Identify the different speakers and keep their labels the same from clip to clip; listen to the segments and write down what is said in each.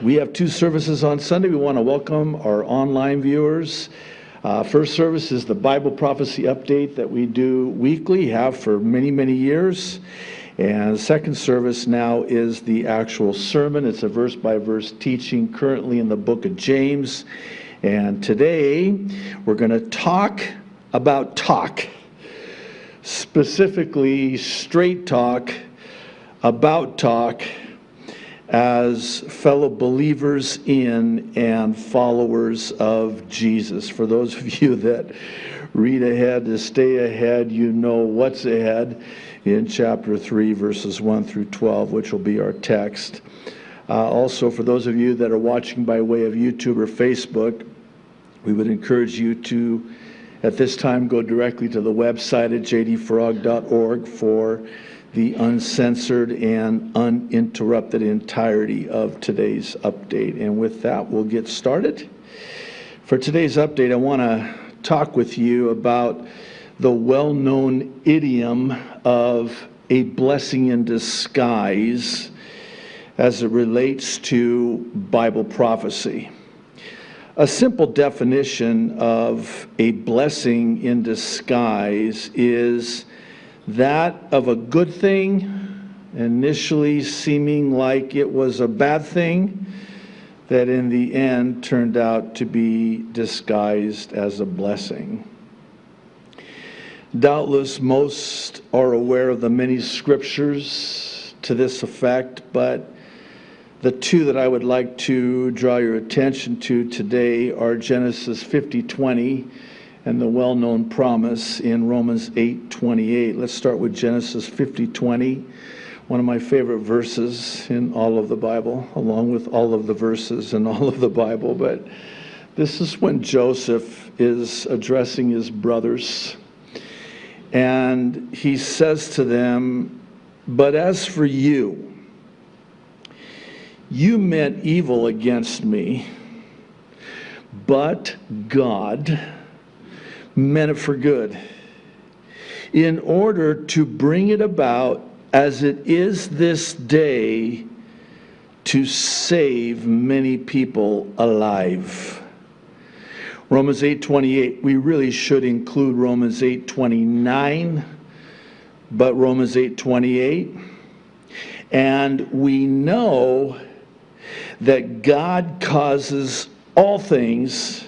Speaker 1: We have two services on Sunday. We want to welcome our online viewers. First service is the Bible Prophecy Update that we do weekly, have for many, many years. And the second service now is the actual sermon. It's a verse-by-verse teaching currently in the book of James. And today we're going to talk about talk. Specifically, straight talk, about talk, as fellow believers in and followers of Jesus. For those of you that read ahead to stay ahead, you know what's ahead in chapter 3, verses 1 through 12, which will be our text. Also, for those of you that are watching by way of YouTube or Facebook, we would encourage you to, at this time, go directly to the website at jdfarag.org for the uncensored and uninterrupted entirety of today's update. And with that, we'll get started. For today's update, I want to talk with you about the well-known idiom of a blessing in disguise as it relates to Bible prophecy. A simple definition of a blessing in disguise is that of a good thing, initially seeming like it was a bad thing, that in the end turned out to be disguised as a blessing. Doubtless most are aware of the many scriptures to this effect, but the two that I would like to draw your attention to today are Genesis 50:20 and the well-known promise in Romans 8:28. Let's start with Genesis 50:20, one of my favorite verses in all of the Bible, along with all of the verses in all of the Bible. But this is when Joseph is addressing his brothers, and he says to them, "But as for you, you meant evil against me, but God meant it for good, in order to bring it about as it is this day, to save many people alive." Romans 8:28, we really should include Romans 8:29, but Romans 8:28. And we know that God causes all things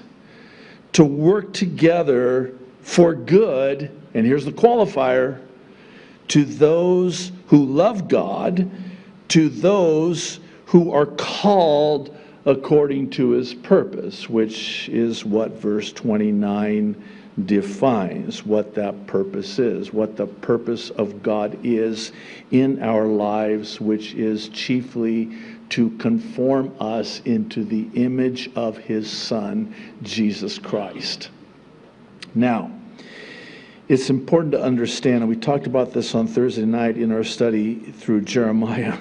Speaker 1: to work together for good, and here's the qualifier, to those who love God, to those who are called according to his purpose, which is what verse 29 defines, what that purpose is, what the purpose of God is in our lives, which is chiefly to conform us into the image of his Son, Jesus Christ. Now, it's important to understand, and we talked about this on Thursday night in our study through Jeremiah.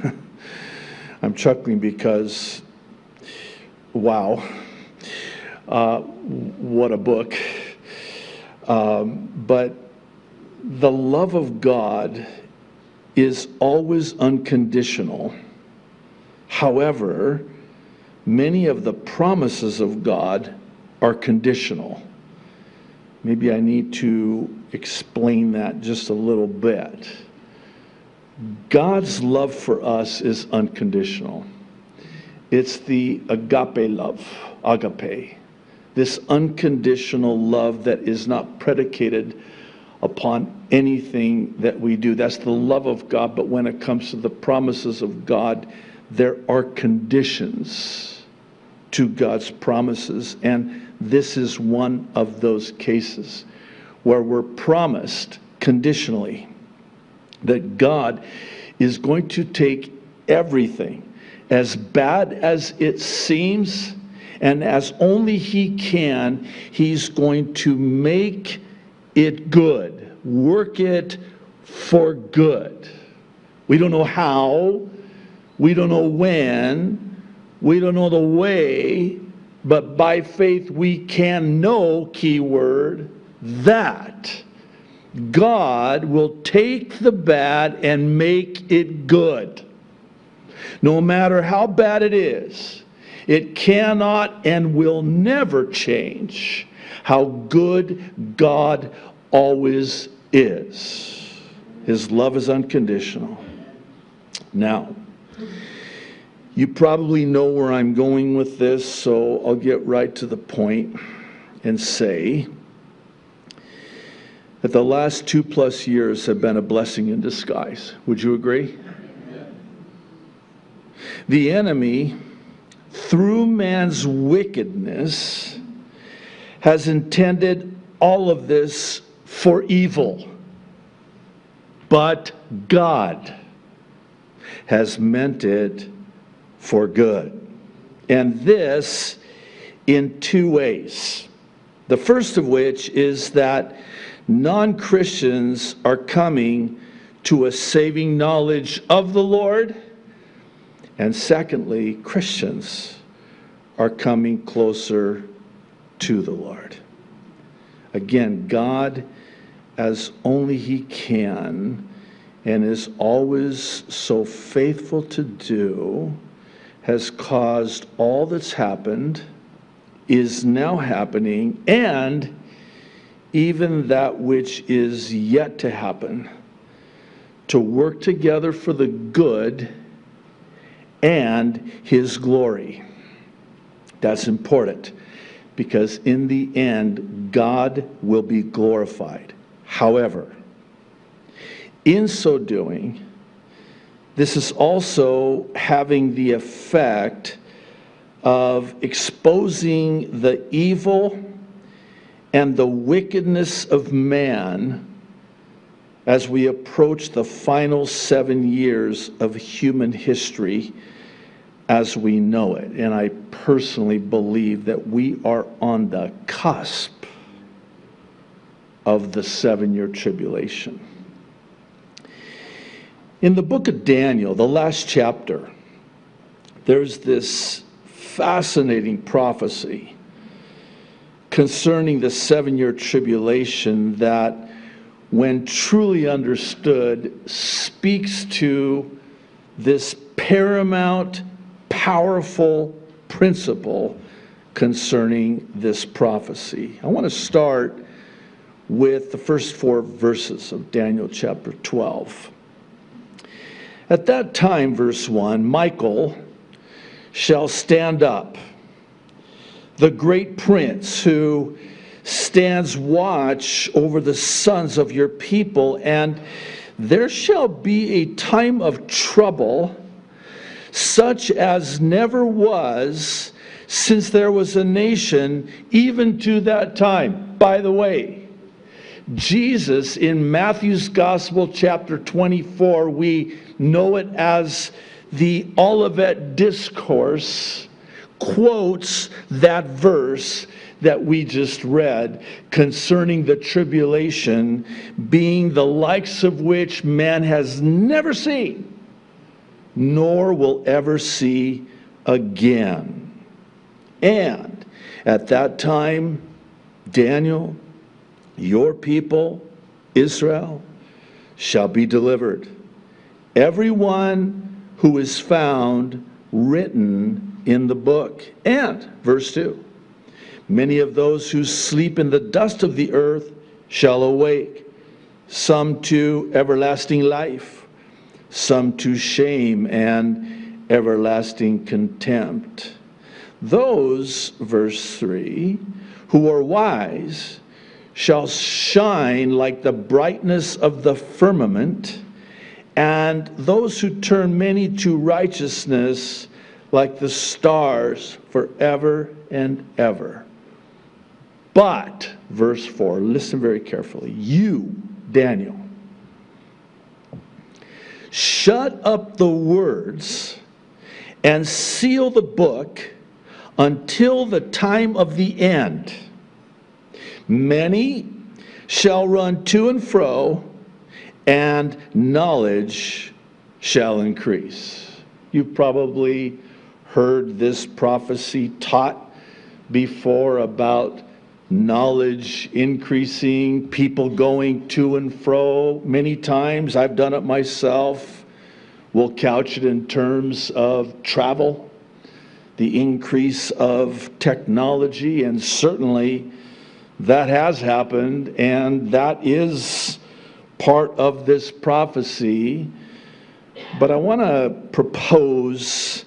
Speaker 1: I'm chuckling because, wow, what a book. But the love of God is always unconditional. However, many of the promises of God are conditional. Maybe I need to explain that just a little bit. God's love for us is unconditional. It's the agape love, agape. This unconditional love that is not predicated upon anything that we do. That's the love of God, but when it comes to the promises of God, there are conditions to God's promises, and this is one of those cases where we're promised conditionally that God is going to take everything, as bad as it seems, and as only he can, he's going to make it good, work it for good. We don't know how, we don't know when, we don't know the way, but by faith we can know, keyword, that God will take the bad and make it good. No matter how bad it is, It cannot and will never change how good God always is. His love is unconditional. Now, you probably know where I'm going with this, so I'll get right to the point and say that the last 2+ years have been a blessing in disguise. Would you agree? The enemy, through man's wickedness, has intended all of this for evil. But God has meant it for good. And this in 2 ways. The first of which is that non-Christians are coming to a saving knowledge of the Lord. And secondly, Christians are coming closer to the Lord. Again, God, as only He can, and is always so faithful to do, has caused all that's happened, is now happening, and even that which is yet to happen, to work together for the good and His glory. That's important, because in the end, God will be glorified. However, in so doing, this is also having the effect of exposing the evil and the wickedness of man as we approach the final 7 years of human history as we know it. And I personally believe that we are on the cusp of the 7-year tribulation. In the book of Daniel, the last chapter, there's this fascinating prophecy concerning the 7-year tribulation that, when truly understood, speaks to this paramount, powerful principle concerning this prophecy. I want to start with the first 4 verses of Daniel chapter 12. At that time, verse 1, Michael shall stand up, the great prince who stands watch over the sons of your people, and there shall be a time of trouble, such as never was since there was a nation, even to that time. By the way, Jesus in Matthew's Gospel, chapter 24, we know it as the Olivet Discourse, quotes that verse that we just read concerning the tribulation being the likes of which man has never seen, nor will ever see again. And at that time, Daniel, your people, Israel, shall be delivered. Everyone who is found written in the book. And, verse 2, many of those who sleep in the dust of the earth shall awake, some to everlasting life, some to shame and everlasting contempt. Those, verse 3, who are wise shall shine like the brightness of the firmament, and those who turn many to righteousness like the stars forever and ever. But, verse 4, listen very carefully. You, Daniel, shut up the words and seal the book until the time of the end. Many shall run to and fro, and knowledge shall increase. You've probably heard this prophecy taught before about knowledge increasing, people going to and fro. Many times, I've done it myself. We'll couch it in terms of travel. the increase of technology, and certainly that has happened, and that is part of this prophecy. But I want to propose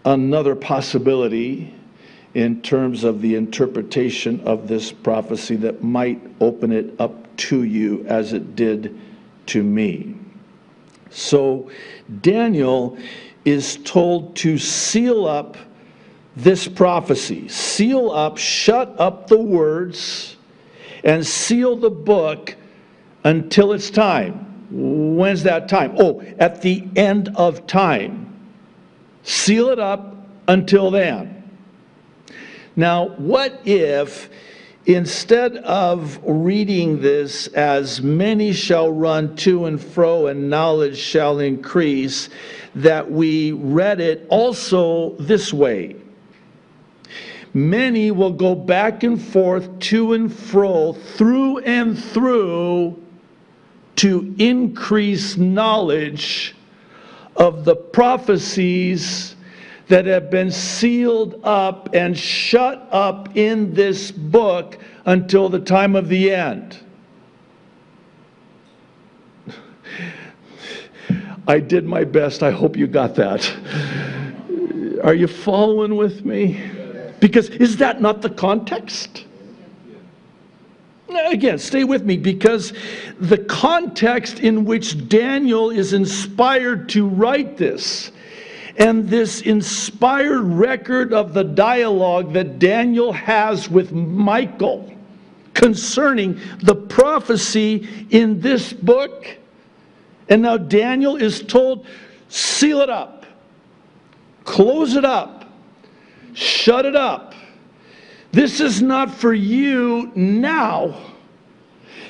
Speaker 1: another possibility in terms of the interpretation of this prophecy that might open it up to you as it did to me. So Daniel is told to seal up this prophecy. Seal up, shut up the words, and seal the book until it's time. When's that time? Oh, at the end of time. Seal it up until then. Now, what if instead of reading this as many shall run to and fro and knowledge shall increase, that we read it also this way? Many will go back and forth, to and fro, through and through, to increase knowledge of the prophecies that have been sealed up and shut up in this book until the time of the end. I did my best. I hope you got that. Are you following with me? Because is that not the context? Again, stay with me, because the context in which Daniel is inspired to write this, and this inspired record of the dialogue that Daniel has with Michael concerning the prophecy in this book. And now Daniel is told, seal it up, close it up, shut it up. This is not for you now.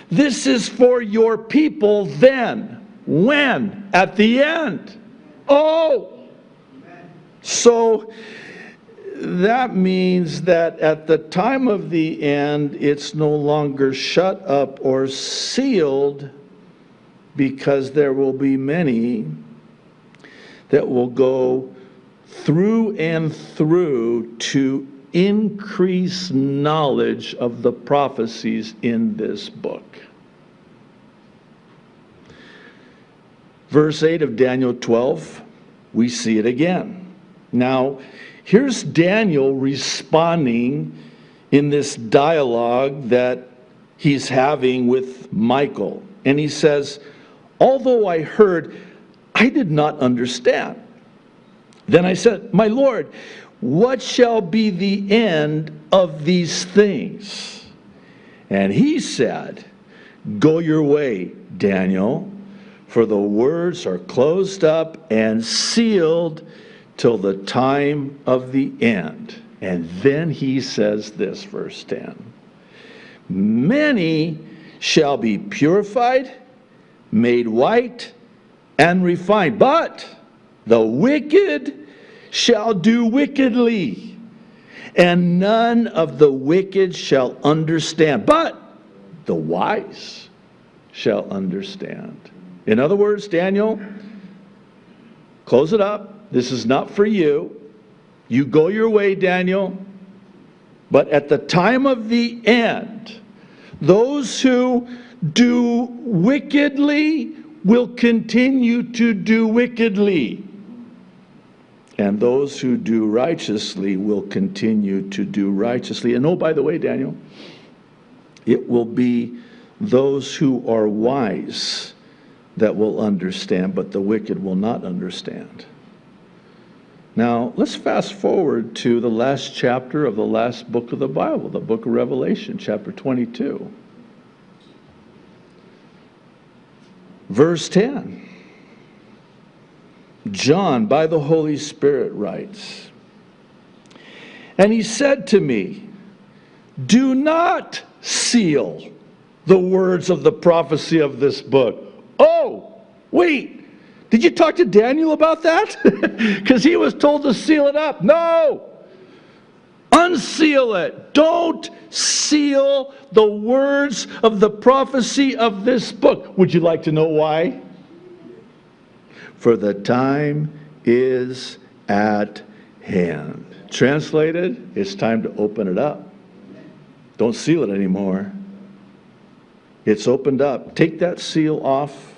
Speaker 1: This is for your people then. When? At the end. Oh! So that means that at the time of the end, it's no longer shut up or sealed, because there will be many that will go through and through to increase knowledge of the prophecies in this book. Verse 8 of Daniel 12, we see it again. Now, here's Daniel responding in this dialogue that he's having with Michael. And he says, although I heard, I did not understand. Then I said, my Lord, what shall be the end of these things? And he said, go your way, Daniel, for the words are closed up and sealed till the time of the end. And then he says this, verse 10. Many shall be purified, made white, and refined. But the wicked shall do wickedly, and none of the wicked shall understand. But the wise shall understand. In other words, Daniel, close it up. This is not for you. You go your way, Daniel. But at the time of the end, those who do wickedly will continue to do wickedly. And those who do righteously will continue to do righteously. And oh, by the way, Daniel, it will be those who are wise that will understand, but the wicked will not understand. Now, let's fast forward to the last chapter of the last book of the Bible, the book of Revelation, chapter 22. Verse 10. John, by the Holy Spirit, writes, and he said to me, do not seal the words of the prophecy of this book. Oh, wait. Did you talk to Daniel about that? Because he was told to seal it up. No! Unseal it. Don't seal the words of the prophecy of this book. Would you like to know why? For the time is at hand. Translated, it's time to open it up. Don't seal it anymore. It's opened up. Take that seal off.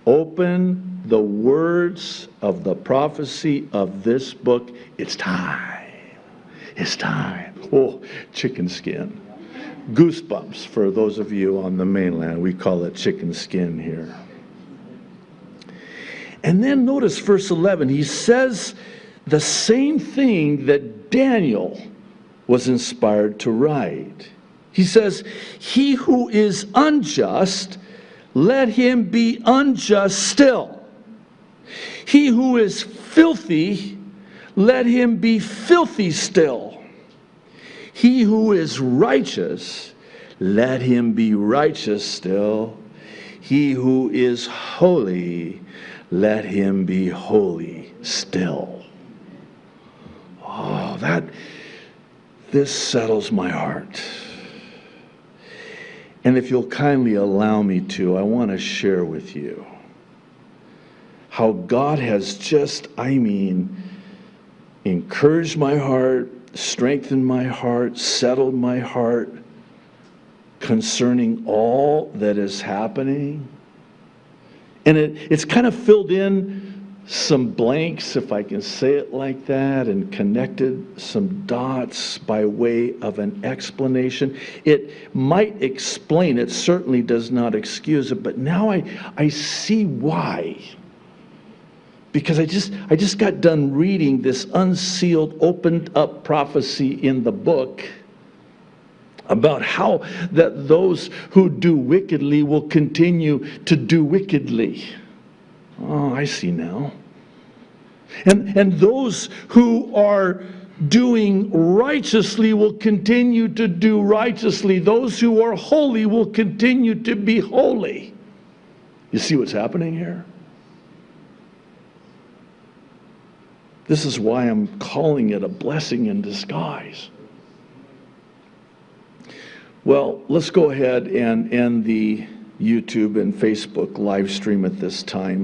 Speaker 1: Open the words of the prophecy of this book. It's time. It's time. Oh, chicken skin. Goosebumps for those of you on the mainland. We call it chicken skin here. And then notice verse 11. He says the same thing that Daniel was inspired to write. He says, he who is unjust, let him be unjust still. He who is filthy, let him be filthy still. He who is righteous, let him be righteous still. He who is holy, let him be holy still. Oh, this settles my heart. And if you'll kindly allow me to, I want to share with you how God has just, encouraged my heart, strengthened my heart, settled my heart concerning all that is happening. And it's kind of filled in some blanks, if I can say it like that, and connected some dots by way of an explanation. It might explain, it certainly does not excuse it, but now I see why. Because I just got done reading this unsealed, opened up prophecy in the book about how that those who do wickedly will continue to do wickedly. Oh, I see now. And those who are doing righteously will continue to do righteously. Those who are holy will continue to be holy. You see what's happening here? This is why I'm calling it a blessing in disguise. Well, let's go ahead and end the YouTube and Facebook live stream at this time.